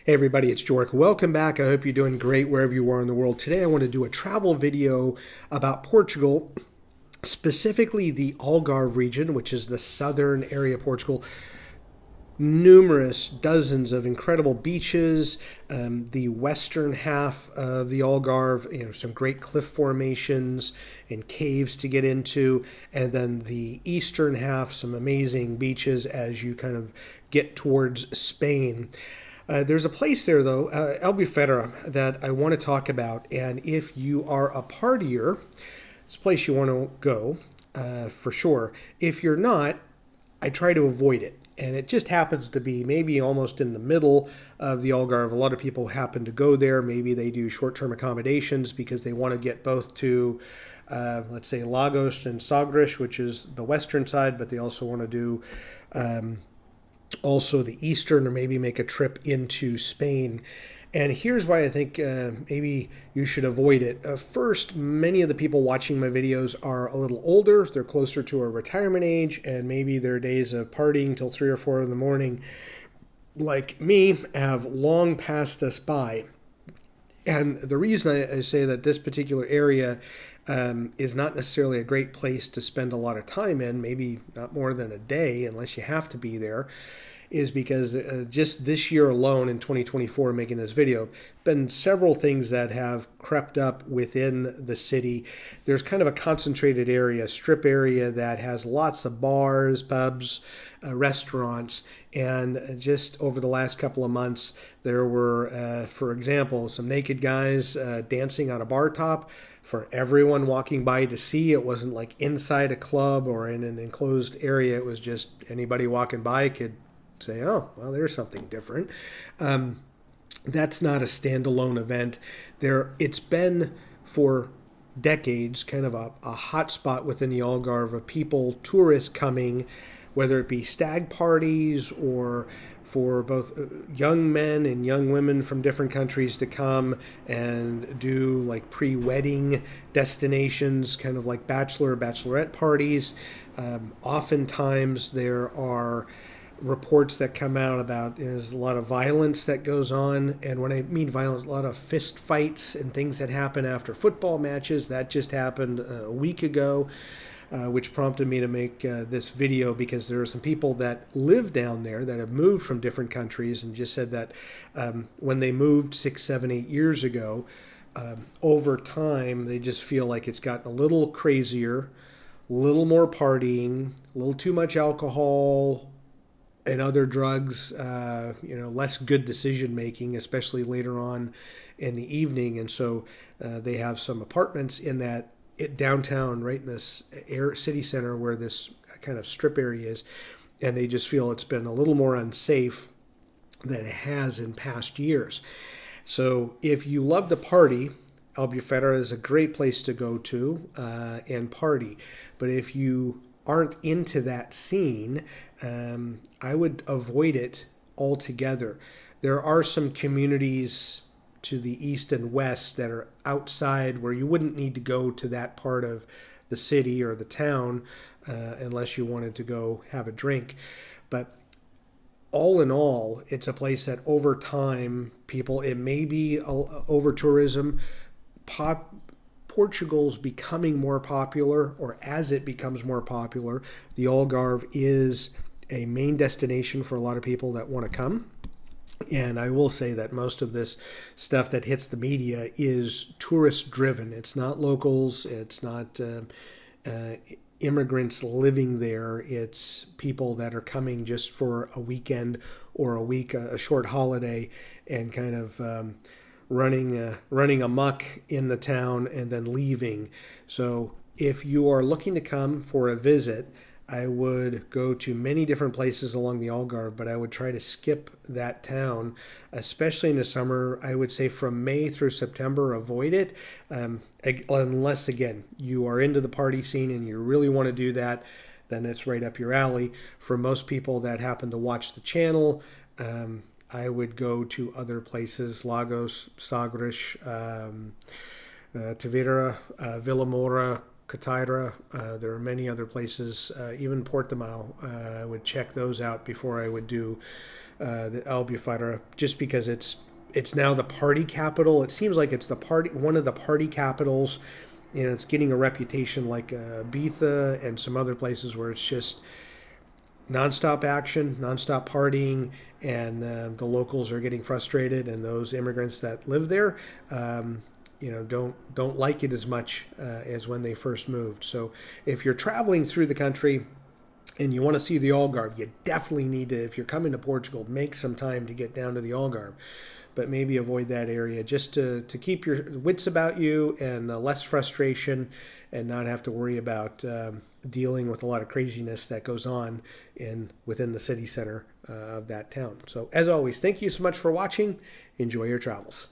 Hey everybody, it's Joric. Welcome back. I hope you're doing great wherever you are in the world. Today I want to do a travel video about Portugal, specifically the Algarve region, which is the southern area of Portugal. Numerous dozens of incredible beaches. The western half of the Algarve, some great cliff formations and caves to get into, and then the eastern half, some amazing beaches as you kind of get towards Spain. There's a place there, though, Albufeira, that I want to talk about. And if you are a partier, it's a place you want to go for sure. If you're not, I try to avoid it. And it just happens to be maybe almost in the middle of the Algarve. A lot of people happen to go there. Maybe they do short term accommodations because they want to get both to, let's say, Lagos and Sagres, which is the western side, but they also want to do also the eastern, or maybe make a trip into Spain. And here's why I think maybe you should avoid it. First, many of the people watching my videos are a little older. They're closer to a retirement age, and maybe their days of partying till 3 or 4 in the morning, like me, have long passed us by. And the reason I say that this particular area is not necessarily a great place to spend a lot of time in, maybe not more than a day unless you have to be there, is because just this year alone in 2024, making this video, been several things that have crept up within the city. There's kind of a concentrated area, strip area that has lots of bars, pubs, restaurants, and just over the last couple of months, there were, for example, some naked guys dancing on a bar top for everyone walking by to see. It wasn't like inside a club or in an enclosed area. It was just anybody walking by could say, oh, well, there's something different. That's not a standalone event. It's been for decades kind of a hot spot within the Algarve of people, tourists coming, whether it be stag parties or for both young men and young women from different countries to come and do like pre-wedding destinations, kind of like bachelorette parties. Oftentimes there are reports that come out about there's a lot of violence that goes on. And when I mean violence, a lot of fist fights and things that happen after football matches. That just happened a week ago, which prompted me to make this video, because there are some people that live down there that have moved from different countries and just said that when they moved 6, 7, 8 years ago, over time they just feel like it's gotten a little crazier, a little more partying, a little too much alcohol and other drugs, less good decision making, especially later on in the evening. And so they have some apartments in that downtown, right in this city center where this kind of strip area is, and they just feel it's been a little more unsafe than it has in past years. So if you love to party, Albufeira is a great place to go to and party. But if you aren't into that scene, I would avoid it altogether. There are some communities to the east and west that are outside where you wouldn't need to go to that part of the city or the town unless you wanted to go have a drink. But all in all, it's a place that over time, it may be over tourism, Portugal's becoming more popular, or as it becomes more popular, the Algarve is a main destination for a lot of people that want to come. And I will say that most of this stuff that hits the media is tourist driven. It's not locals, it's not immigrants living there. It's people that are coming just for a weekend or a week, a short holiday, and kind of running amok in the town and then leaving. So if you are looking to come for a visit, I would go to many different places along the Algarve, but I would try to skip that town, especially in the summer. I would say from May through September, avoid it, unless, again, you are into the party scene and you really want to do that, then it's right up your alley. For most people that happen to watch the channel, I would go to other places, Lagos, Sagres, Tavira, Vilamora, Kataira. There are many other places, even Portimao. I would check those out before I would do the Albufeira, just because it's now the party capital. It seems like it's one of the party capitals. It's getting a reputation like Ibiza and some other places where it's just nonstop action, nonstop partying, and the locals are getting frustrated, and those immigrants that live there, don't like it as much as when they first moved. So if you're traveling through the country and you want to see the Algarve, you definitely need to, if you're coming to Portugal, make some time to get down to the Algarve. But maybe avoid that area just to keep your wits about you and less frustration, and not have to worry about dealing with a lot of craziness that goes on within the city center of that town. So as always, thank you so much for watching. Enjoy your travels.